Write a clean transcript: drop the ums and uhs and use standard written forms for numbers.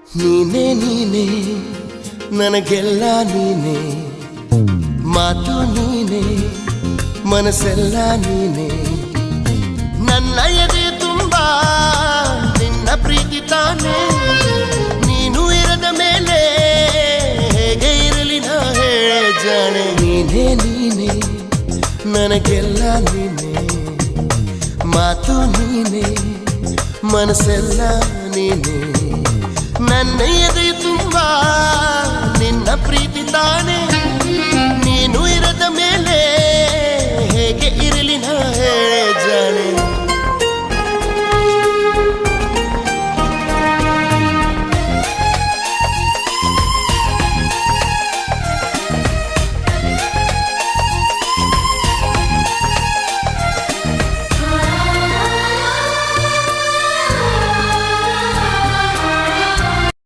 ನೀನೇ ನೀನೇ ನನಗೆಲ್ಲ ನೀನೇ, ಮಾತು ನೀನೇ ಮನಸ್ಸೆಲ್ಲ ನೀನೇ. ನನ್ನ ಎದೆ ತುಂಬ ನಿನ್ನ ಪ್ರೀತಿ ತಾನೇ, ನೀನು ಇರದ ಮೇಲೆ ಹೇಗೆ ಇರಲಿ ನಾ ಹೇಳೆ ಜಾಣೆ. ನೀನೇ ನೀನೇ ನನಗೆಲ್ಲ ನೀನೇ, ಮಾತು ನೀನೇ ಮನಸ್ಸೆಲ್ಲ ನೀನೇ. ನನ್ನ